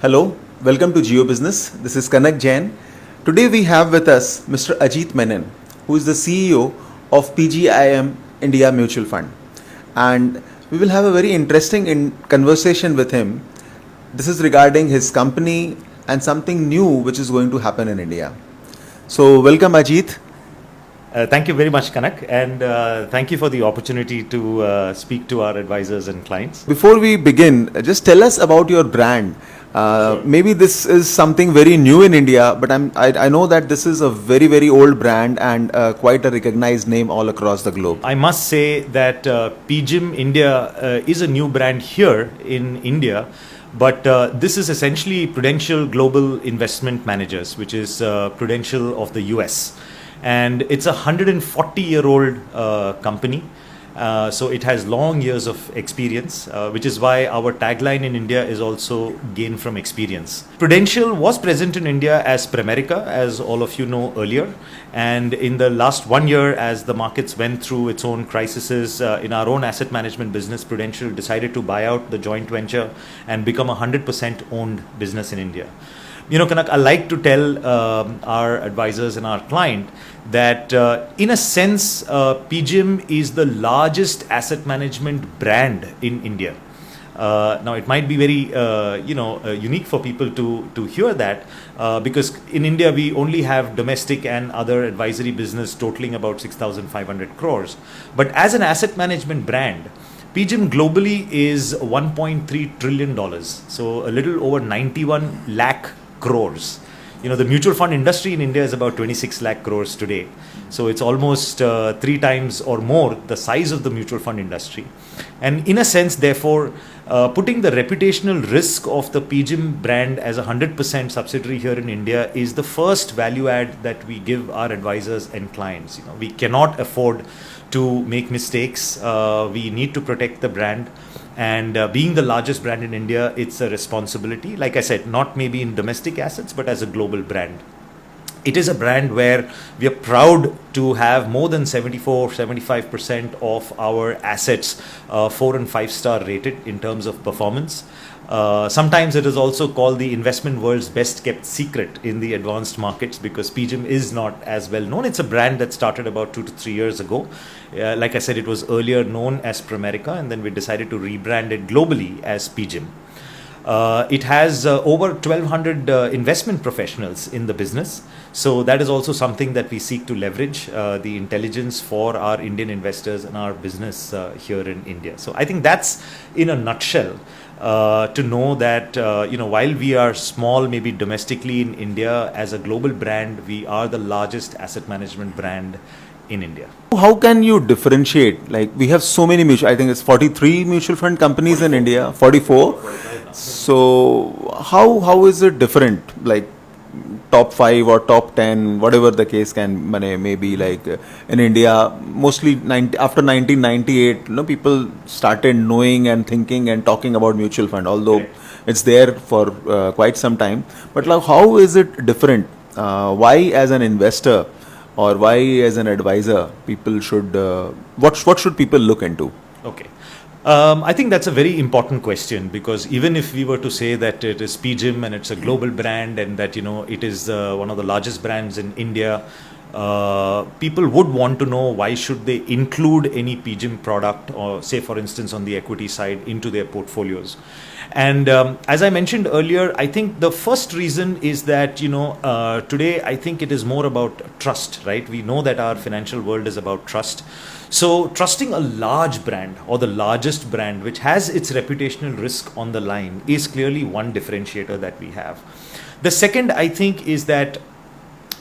Hello, welcome to Geo Business. This is Kanak Jain. Today we have with us Mr. Ajit Menon, who is the CEO of PGIM India Mutual Fund. And we will have a very interesting conversation with him. This is regarding his company and something new which is going to happen in India. So, welcome Ajit. Thank you very much, Kanak, and thank you for the opportunity to speak to our advisors and clients. Before we begin, just tell us about your brand. Sure. Maybe this is something very new in India, but I know that this is a very old brand and quite a recognized name all across the globe. I must say that PGIM India is a new brand here in India, but this is essentially Prudential Global Investment Managers, which is Prudential of the US. And it's a 140-year-old company. So it has long years of experience, which is why our tagline in India is also gain from experience. Prudential was present in India as Pramerica, as all of you know earlier. And in the last 1 year, as the markets went through its own crises in our own asset management business, Prudential decided to buy out the joint venture and become a 100% owned business in India. You know, Kanak, I like to tell our advisors and our client that in a sense, PGIM is the largest asset management brand in India. Now, it might be very, unique for people to hear that because in India, we only have domestic and other advisory business totaling about 6,500 crores. But as an asset management brand, PGIM globally is $1.3 trillion. So a little over 91 lakh crores. You know, the mutual fund industry in India is about 26 lakh crores today. So it's almost 3 times or more the size of the mutual fund industry. And in a sense, therefore, putting the reputational risk of the PGIM brand as a 100% subsidiary here in India is the first value add that we give our advisors and clients. You know, we cannot afford to make mistakes. We need to protect the brand. And being the largest brand in India, it's a responsibility. Like I said, not maybe in domestic assets, but as a global brand. It is a brand where we are proud to have more than 74-75% of our assets 4 and 5 star rated in terms of performance. Sometimes it is also called the investment world's best kept secret in the advanced markets because PGIM is not as well known. It's a brand that started about 2 to 3 years ago. Like I said, it was earlier known as Pramerica, and then we decided to rebrand it globally as PGIM. It has over 1,200 investment professionals in the business. So that is also something that we seek to leverage the intelligence for our Indian investors and our business here in India. So I think that's in a nutshell to know that, while we are small, maybe domestically in India, as a global brand, we are the largest asset management brand in India. How can you differentiate? Like we have so many I think it's 43 mutual fund companies 44. In India, 44. So how is it different? Like top 5 or top 10, whatever the case may be. Like in India, mostly after 1998, people started knowing and thinking and talking about mutual fund, although it's there for quite some time. But like, how is it different? Why as an investor or why as an advisor people should what should people look into? Okay. I think that's a very important question because even if we were to say that it is PGIM and it's a global brand and that it is one of the largest brands in India, people would want to know why should they include any PGIM product or say for instance on the equity side into their portfolios. And as I mentioned earlier, I think the first reason is that today I think it is more about trust, right? We know that our financial world is about trust. So trusting a large brand or the largest brand which has its reputational risk on the line is clearly one differentiator that we have. The second, I think, is that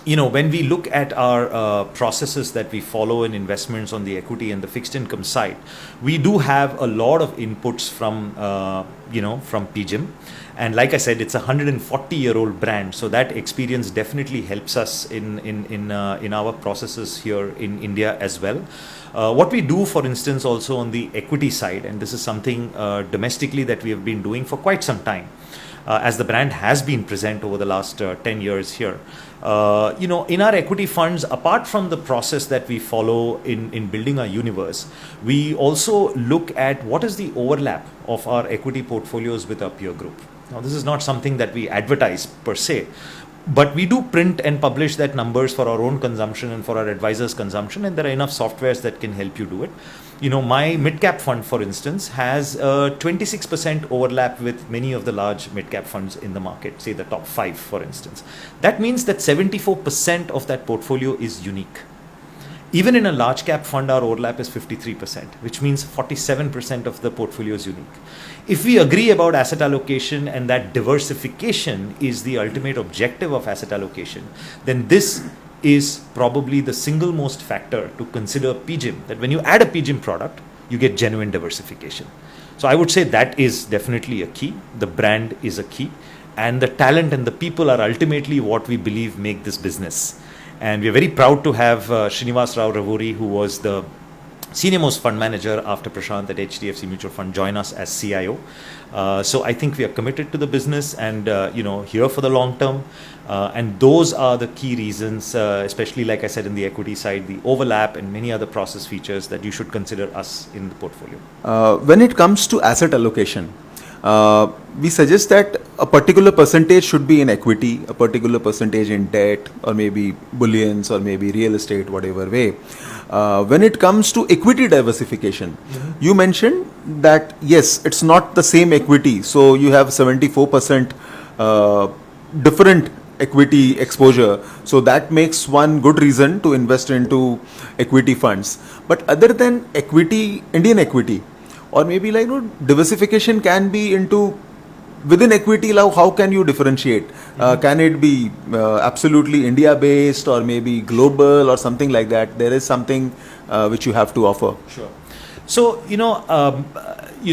when we look at our processes that we follow in investments on the equity and the fixed income side, we do have a lot of inputs from PGIM. And like I said, it's a 140-year-old brand. So that experience definitely helps us in our processes here in India as well. What we do, for instance, also on the equity side, and this is something domestically that we have been doing for quite some time, as the brand has been present over the last 10 years here. In our equity funds, apart from the process that we follow in building our universe, we also look at what is the overlap of our equity portfolios with our peer group. Now, this is not something that we advertise per se, but we do print and publish that numbers for our own consumption and for our advisors' consumption, and there are enough softwares that can help you do it. My mid-cap fund, for instance, has a 26% overlap with many of the large mid-cap funds in the market, say the top 5, for instance. That means that 74% of that portfolio is unique. Even in a large cap fund, our overlap is 53%, which means 47% of the portfolio is unique. If we agree about asset allocation and that diversification is the ultimate objective of asset allocation, then this is probably the single most factor to consider PGIM, that when you add a PGIM product, you get genuine diversification. So I would say that is definitely a key. The brand is a key, and the talent and the people are ultimately what we believe make this business. And we're very proud to have Srinivas Rao Ravuri, who was the senior most fund manager after Prashant at HDFC Mutual Fund, join us as CIO. So I think we are committed to the business and here for the long term. And those are the key reasons, especially like I said in the equity side, the overlap and many other process features that you should consider us in the portfolio. When it comes to asset allocation, we suggest that a particular percentage should be in equity, a particular percentage in debt, or maybe bullions, or maybe real estate, whatever way. When it comes to equity diversification, you mentioned that yes, it's not the same equity. So you have 74% different equity exposure. So that makes one good reason to invest into equity funds. But other than equity, Indian equity, or maybe diversification can be into within equity. How can you differentiate? Can it be absolutely India based, or maybe global, or something like that? There is something which you have to offer. Sure. So,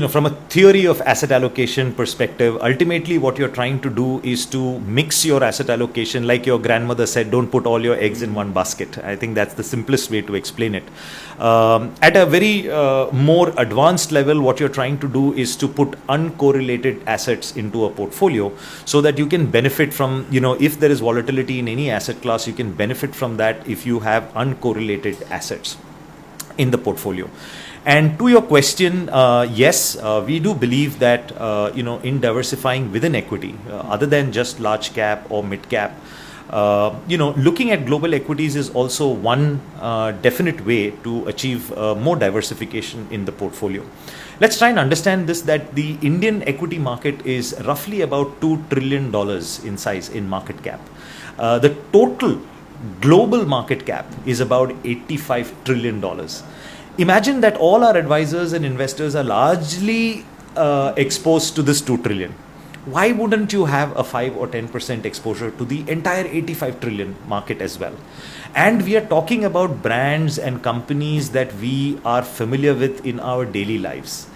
from a theory of asset allocation perspective, ultimately what you're trying to do is to mix your asset allocation. Like your grandmother said, don't put all your eggs in one basket. I think that's the simplest way to explain it. At a very more advanced level, what you're trying to do is to put uncorrelated assets into a portfolio so that you can benefit from, if there is volatility in any asset class, you can benefit from that if you have uncorrelated assets in the portfolio. And to your question, yes, we do believe that, in diversifying within equity, other than just large cap or mid cap, looking at global equities is also one definite way to achieve more diversification in the portfolio. Let's try and understand this, that the Indian equity market is roughly about $2 trillion in size in market cap. The total global market cap is about $85 trillion. Imagine that all our advisors and investors are largely exposed to this 2 trillion. Why wouldn't you have a 5 or 10% exposure to the entire 85 trillion market as well? And we are talking about brands and companies that we are familiar with in our daily lives.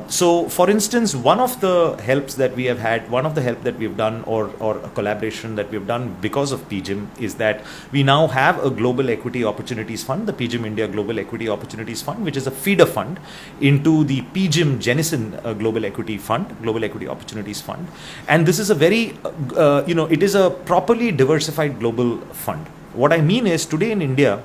So, for instance, one of the help that we have done, or a collaboration that we've done because of PGIM, is that we now have a Global Equity Opportunities Fund, the PGIM India Global Equity Opportunities Fund, which is a feeder fund into the PGIM Jennison Global Equity Fund, Global Equity Opportunities Fund. And this is a very, it is a properly diversified global fund. What I mean is, today in India,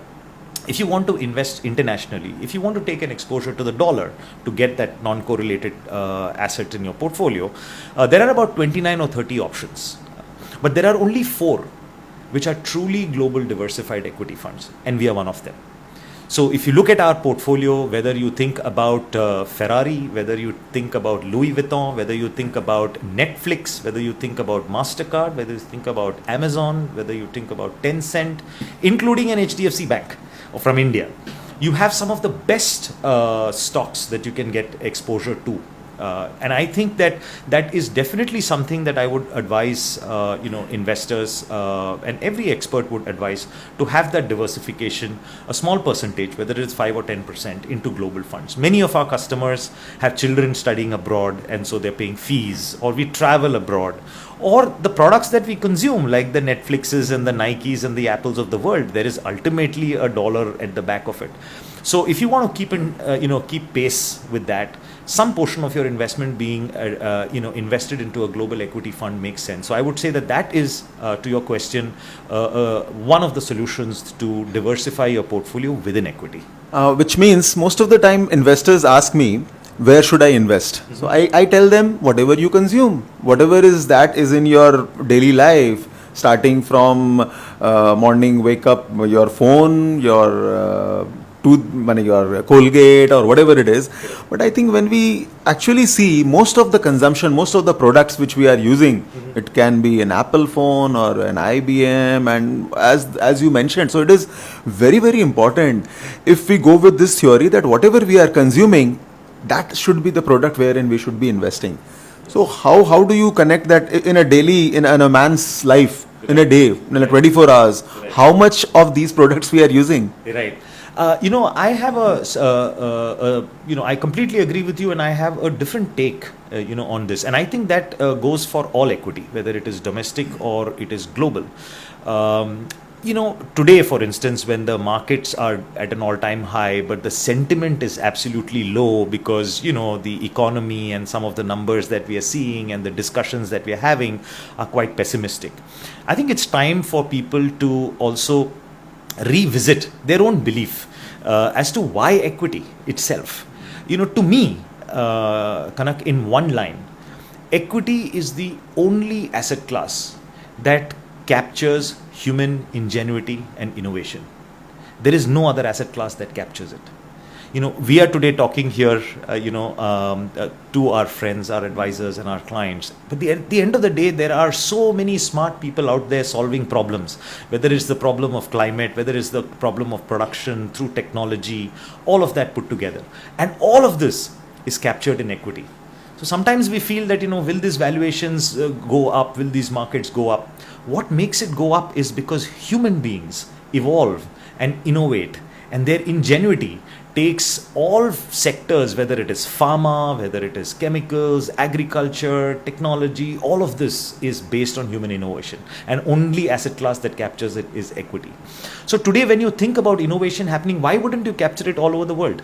if you want to invest internationally, if you want to take an exposure to the dollar to get that non-correlated asset in your portfolio, there are about 29 or 30 options. But there are only 4 which are truly global diversified equity funds, and we are one of them. So if you look at our portfolio, whether you think about Ferrari, whether you think about Louis Vuitton, whether you think about Netflix, whether you think about MasterCard, whether you think about Amazon, whether you think about Tencent, including an HDFC Bank from India, you have some of the best stocks that you can get exposure to. And I think that is definitely something that I would advise, investors and every expert would advise, to have that diversification, a small percentage, whether it's 5 or 10%, into global funds. Many of our customers have children studying abroad, and so they're paying fees, or we travel abroad, or the products that we consume, like the Netflixes and the Nikes and the Apples of the world, there is ultimately a dollar at the back of it. So if you want to keep pace with that, some portion of your investment being invested into a global equity fund makes sense. So I would say that is, to your question, one of the solutions to diversify your portfolio within equity. Which means most of the time investors ask me where should I invest? So I tell them whatever you consume, whatever is that is in your daily life, starting from morning wake up, your phone, your your Colgate or whatever it is. But I think when we actually see most of the consumption, most of the products which we are using, it can be an Apple phone or an IBM, and as you mentioned, so it is very, very important if we go with this theory that whatever we are consuming, that should be the product wherein we should be investing. So how do you connect that in a daily, in a man's life, in a day, in a 24 hours, how much of these products we are using? Right. I have I completely agree with you, and I have a different take, on this. And I think that goes for all equity, whether it is domestic or it is global. Today, for instance, when the markets are at an all-time high, but the sentiment is absolutely low because, the economy and some of the numbers that we are seeing and the discussions that we are having are quite pessimistic. I think it's time for people to also revisit their own belief as to why equity itself. To me, Kanak, in one line, equity is the only asset class that captures human ingenuity and innovation. There is no other asset class that captures it. We are today talking here, to our friends, our advisors, and our clients. But at the end of the day, there are so many smart people out there solving problems, whether it's the problem of climate, whether it's the problem of production through technology, all of that put together. And all of this is captured in equity. So sometimes we feel that, will these valuations go up? Will these markets go up? What makes it go up is because human beings evolve and innovate, and their ingenuity takes all sectors, whether it is pharma, whether it is chemicals, agriculture, technology, all of this is based on human innovation. And only asset class that captures it is equity. So today, when you think about innovation happening, why wouldn't you capture it all over the world?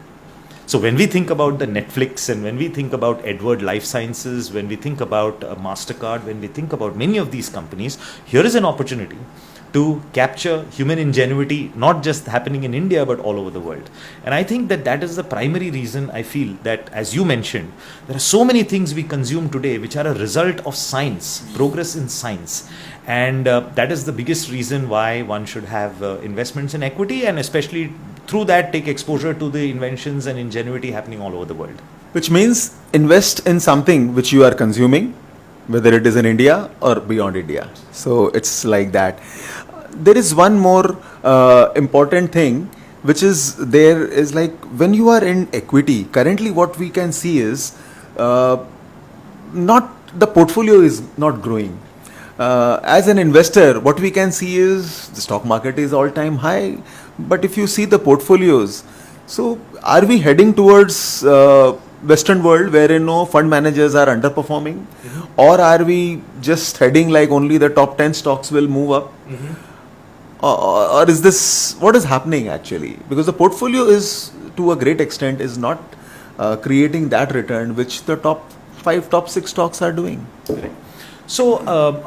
So when we think about the Netflix, and when we think about Edward Life Sciences, when we think about MasterCard, when we think about many of these companies, here is an opportunity to capture human ingenuity, not just happening in India, but all over the world. And I think that is the primary reason I feel that, as you mentioned, there are so many things we consume today which are a result of science, progress in science. And that is the biggest reason why one should have investments in equity, and especially through that take exposure to the inventions and ingenuity happening all over the world. Which means invest in something which you are consuming, whether it is in India or beyond India. So it's like that. There is one more important thing which is there is like when you are in equity, currently what we can see is not the portfolio is not growing. As an investor, what we can see is the stock market is all-time high, but if you see the portfolios, so are we heading towards Western world wherein fund managers are underperforming, or are we just heading like only the top 10 stocks will move up? Or is this what is happening actually? Because the portfolio is to a great extent is not creating that return which the top 5, top 6 stocks are doing. Right. So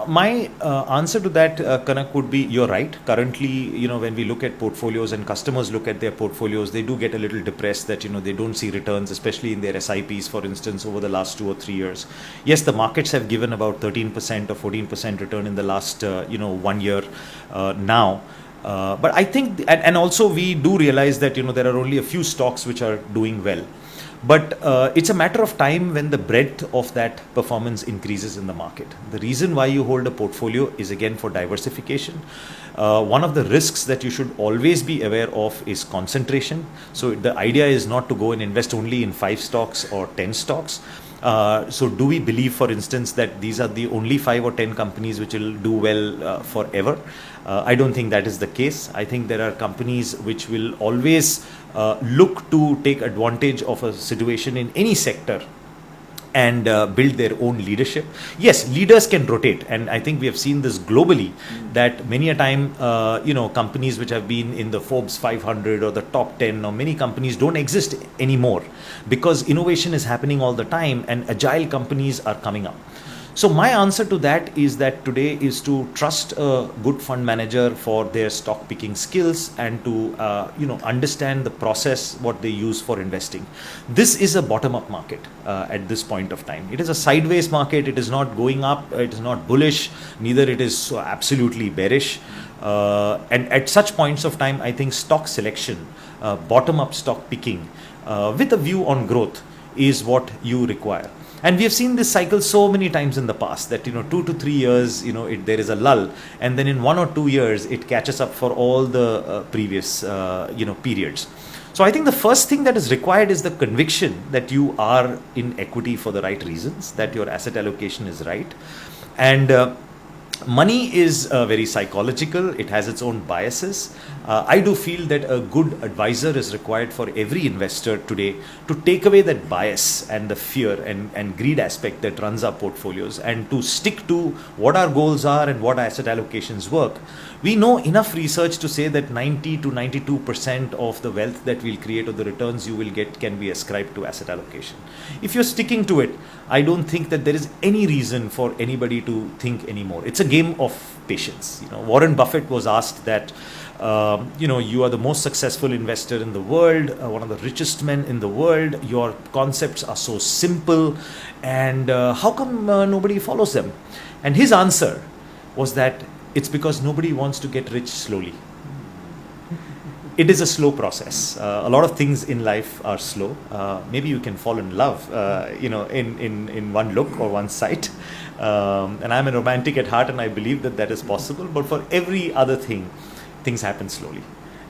my answer to that, Kanak, would be you're right. Currently, when we look at portfolios and customers look at their portfolios, they do get a little depressed that, they don't see returns, especially in their SIPs, for instance, over the last 2 or 3 years. Yes, the markets have given about 13% or 14% return in the last, 1 year now. But I think, and also we do realize that, there are only a few stocks which are doing well. But it's a matter of time when the breadth of that performance increases in the market. The reason why you hold a portfolio is again for diversification. One of the risks that you should always be aware of is concentration. So the idea is not to go and invest only in 5 stocks or 10 stocks. So do we believe, for instance, that these are the only 5 or 10 companies which will do well forever? I don't think that is the case. I think there are companies which will always look to take advantage of a situation in any sector and build their own leadership. Yes, leaders can rotate, and I think we have seen this globally, that many a time, companies which have been in the Forbes 500 or the top 10 or many companies don't exist anymore because innovation is happening all the time and agile companies are coming up. So my answer to that is that today is to trust a good fund manager for their stock picking skills and to understand the process what they use for investing. This is a bottom up market at this point of time. It is a sideways market. It is not going up. It is not bullish. Neither it is so absolutely bearish. And at such points of time, I think stock selection, bottom up stock picking with a view on growth is what you require. And we have seen this cycle so many times in the past that 2 to 3 years there is a lull, and then in 1 or 2 years it catches up for all the previous periods. So I think the first thing that is required is the conviction that you are in equity for the right reasons, that your asset allocation is right, and money is very psychological. It has its own biases. I do feel that a good advisor is required for every investor today to take away that bias and the fear and greed aspect that runs our portfolios, and to stick to what our goals are and what asset allocations work. We know enough research to say that 90 to 92% of the wealth that we'll create or the returns you will get can be ascribed to asset allocation. If you're sticking to it, I don't think that there is any reason for anybody to think anymore. It's a game of patience. Warren Buffett was asked that, you are the most successful investor in the world, one of the richest men in the world. Your concepts are so simple, and how come nobody follows them? And his answer was that it's because nobody wants to get rich slowly. It is a slow process. A lot of things in life are slow. Maybe you can fall in love, in one look or one sight. And I'm a romantic at heart, and I believe that is possible. But for every other thing, things happen slowly.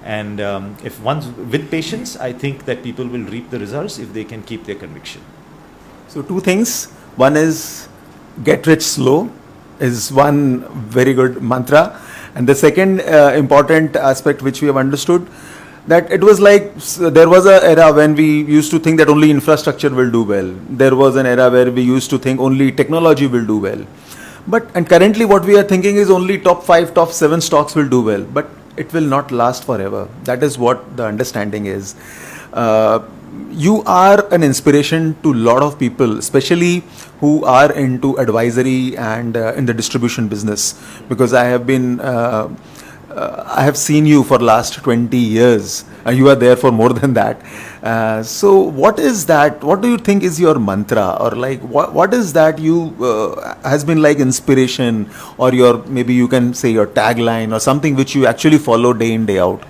And if one's with patience, I think that people will reap the results if they can keep their conviction. So 2 things. One is get rich slow is one very good mantra. And the second important aspect which we have understood, that it was like there was an era when we used to think that only infrastructure will do well. There was an era where we used to think only technology will do well. And currently what we are thinking is only top 5, top 7 stocks will do well. But it will not last forever. That is what the understanding is. You are an inspiration to a lot of people, especially who are into advisory and in the distribution business, because I have seen you for last 20 years. You are there for more than that. So what is that? What do you think is your mantra, or like what is that you has been like inspiration, or maybe you can say your tagline or something which you actually follow day in, day out?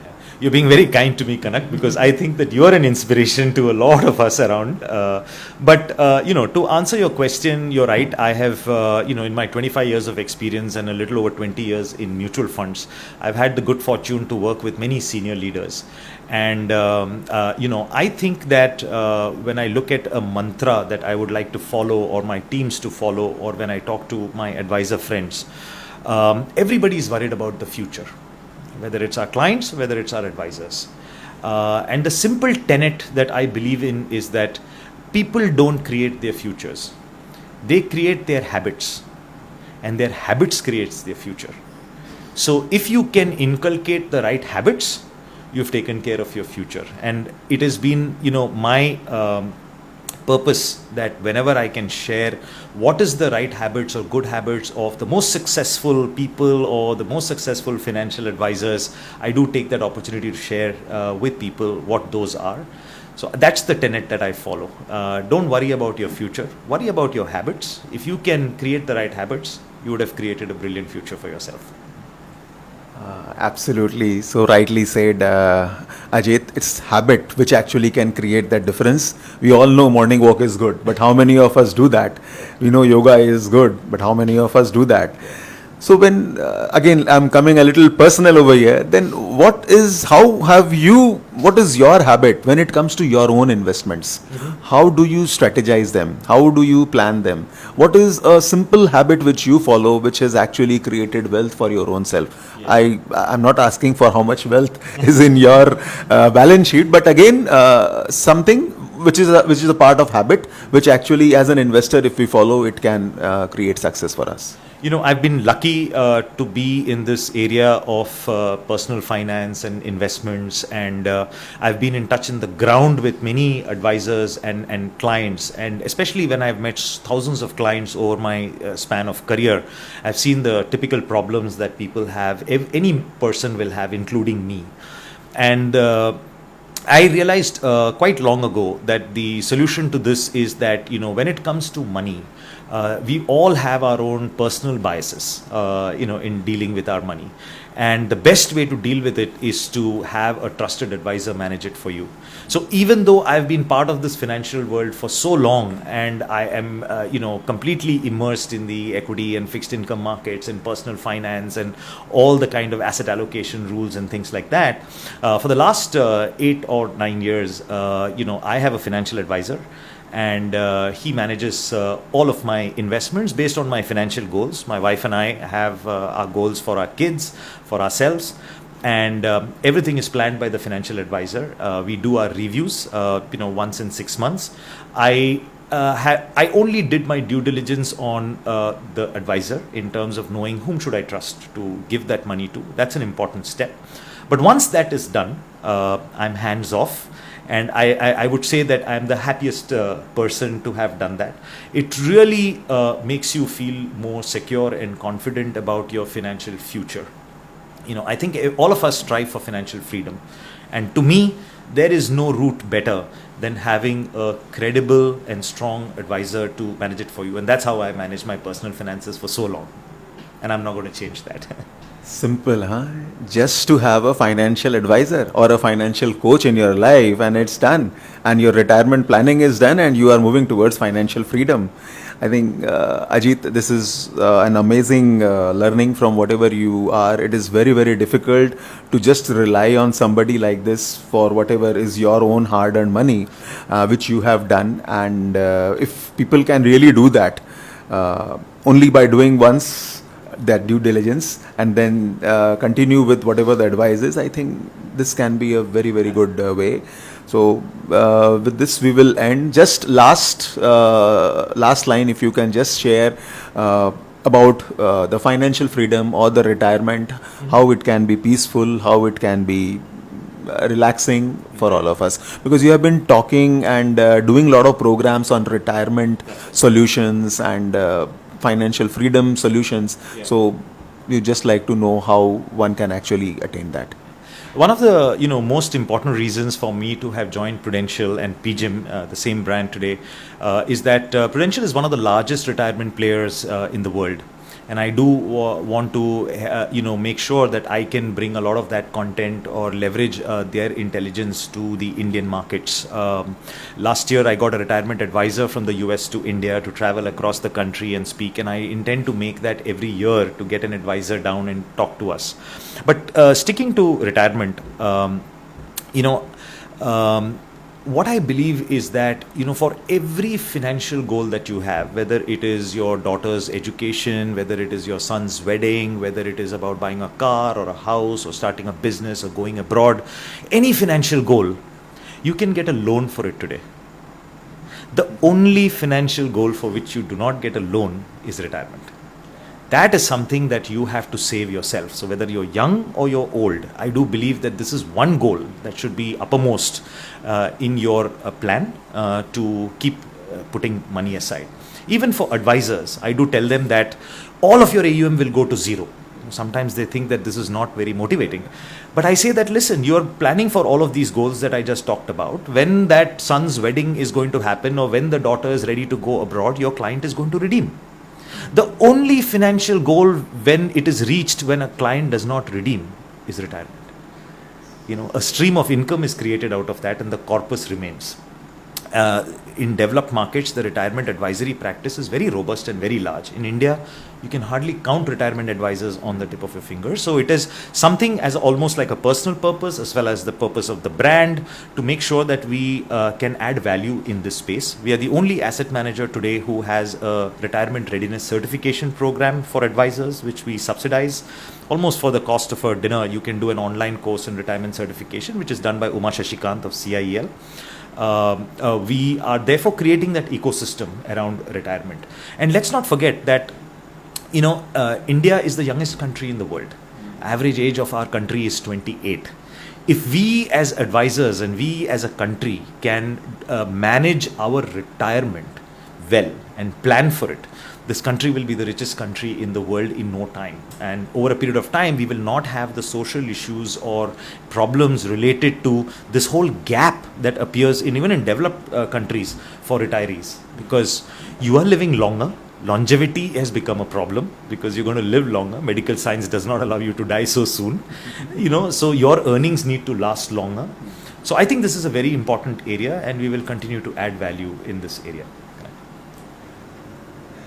You're being very kind to me, Kanak, because I think that you're an inspiration to a lot of us around. But to answer your question, you're right. I have, in my 25 years of experience and a little over 20 years in mutual funds, I've had the good fortune to work with many senior leaders. And, I think that when I look at a mantra that I would like to follow, or my teams to follow, or when I talk to my advisor friends, everybody is worried about the future, whether it's our clients, whether it's our advisors. And the simple tenet that I believe in is that people don't create their futures. They create their habits, and their habits creates their future. So if you can inculcate the right habits, you've taken care of your future. And it has been, my purpose that whenever I can share what is the right habits or good habits of the most successful people or the most successful financial advisors, I do take that opportunity to share with people what those are. So that's the tenet that I follow. Don't worry about your future. Worry about your habits. If you can create the right habits, you would have created a brilliant future for yourself. Absolutely. So rightly said, Ajit. It's habit which actually can create that difference. We all know morning walk is good, but how many of us do that? We know yoga is good, but how many of us do that? So when, again, I'm coming a little personal over here, then what is your habit when it comes to your own investments? Mm-hmm. How do you strategize them? How do you plan them? What is a simple habit which you follow which has actually created wealth for your own self? Yeah. I'm not asking for how much wealth is in your balance sheet, but again, something which is a part of habit, which actually as an investor, if we follow, it can create success for us. I've been lucky to be in this area of personal finance and investments, and I've been in touch in the ground with many advisors and clients, and especially when I've met thousands of clients over my span of career, I've seen the typical problems that people have, any person will have, including me. And I realized quite long ago that the solution to this is that, when it comes to money, we all have our own personal biases, in dealing with our money. And the best way to deal with it is to have a trusted advisor manage it for you. So even though I've been part of this financial world for so long, and I am, completely immersed in the equity and fixed income markets and personal finance and all the kind of asset allocation rules and things like that, for the last 8 or 9 years, I have a financial advisor, and he manages all of my investments based on my financial goals. My wife and I have our goals for our kids, for ourselves, and everything is planned by the financial advisor. We do our reviews, once in 6 months. I only did my due diligence on the advisor in terms of knowing whom should I trust to give that money to. That's an important step. But once that is done, I'm hands off. And I would say that I'm the happiest person to have done that. It really makes you feel more secure and confident about your financial future. I think all of us strive for financial freedom. And to me, there is no route better than having a credible and strong advisor to manage it for you. And that's how I manage my personal finances for so long. And I'm not going to change that. Simple, huh? Just to have a financial advisor or a financial coach in your life, and it's done. And your retirement planning is done, and you are moving towards financial freedom. I think, Ajit, this is an amazing learning from whatever you are. It is very, very difficult to just rely on somebody like this for whatever is your own hard-earned money, which you have done. And if people can really do that, only by doing once that due diligence and then continue with whatever the advice is, I think this can be a very, very good way. So with this we will end. Just last line, if you can just share about the financial freedom or the retirement, how it can be peaceful, how it can be relaxing for all of us, because you have been talking and doing a lot of programs on retirement solutions and financial freedom solutions. Yeah. So you just like to know how one can actually attain that. One of the most important reasons for me to have joined Prudential and PGIM, the same brand today, is that Prudential is one of the largest retirement players in the world. And I do want to make sure that I can bring a lot of that content or leverage their intelligence to the Indian markets. Last year I got a retirement advisor from the US to India to travel across the country and speak, and I intend to make that every year, to get an advisor down and talk to us. But sticking to retirement, what I believe is that, for every financial goal that you have, whether it is your daughter's education, whether it is your son's wedding, whether it is about buying a car or a house or starting a business or going abroad, any financial goal, you can get a loan for it today. The only financial goal for which you do not get a loan is retirement. That is something that you have to save yourself. So whether you're young or you're old, I do believe that this is one goal that should be uppermost in your plan to keep putting money aside. Even for advisors, I do tell them that all of your AUM will go to zero. Sometimes they think that this is not very motivating. But I say that, listen, you're planning for all of these goals that I just talked about. When that son's wedding is going to happen, or when the daughter is ready to go abroad, your client is going to redeem. The only financial goal when it is reached, when a client does not redeem, is retirement. A stream of income is created out of that, and the corpus remains. In developed markets, the retirement advisory practice is very robust and very large. In India, you can hardly count retirement advisors on the tip of your finger. So it is something as almost like a personal purpose, as well as the purpose of the brand, to make sure that we can add value in this space. We are the only asset manager today who has a retirement readiness certification program for advisors, which we subsidize. Almost for the cost of a dinner, you can do an online course in retirement certification, which is done by Uma Shashikant of CIEL. We are therefore creating that ecosystem around retirement. And let's not forget that India is the youngest country in the world. Average age of our country is 28. If we as advisors and we as a country can manage our retirement well and plan for it, this country will be the richest country in the world in no time. And over a period of time, we will not have the social issues or problems related to this whole gap that appears even in developed countries for retirees, because you are living longer. Longevity has become a problem because you're going to live longer. Medical science does not allow you to die so soon. So your earnings need to last longer. So I think this is a very important area, and we will continue to add value in this area.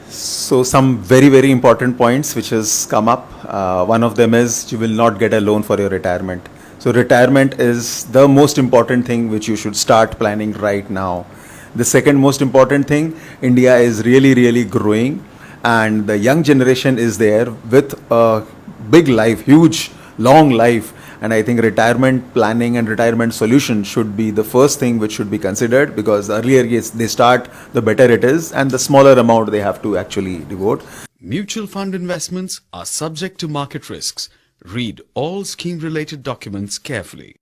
So some very, very important points which has come up. One of them is you will not get a loan for your retirement. So retirement is the most important thing which you should start planning right now. The second most important thing, India is really, really growing, and the young generation is there with a big life, huge, long life. And I think retirement planning and retirement solution should be the first thing which should be considered, because the earlier they start, the better it is, and the smaller amount they have to actually devote. Mutual fund investments are subject to market risks. Read all scheme-related documents carefully.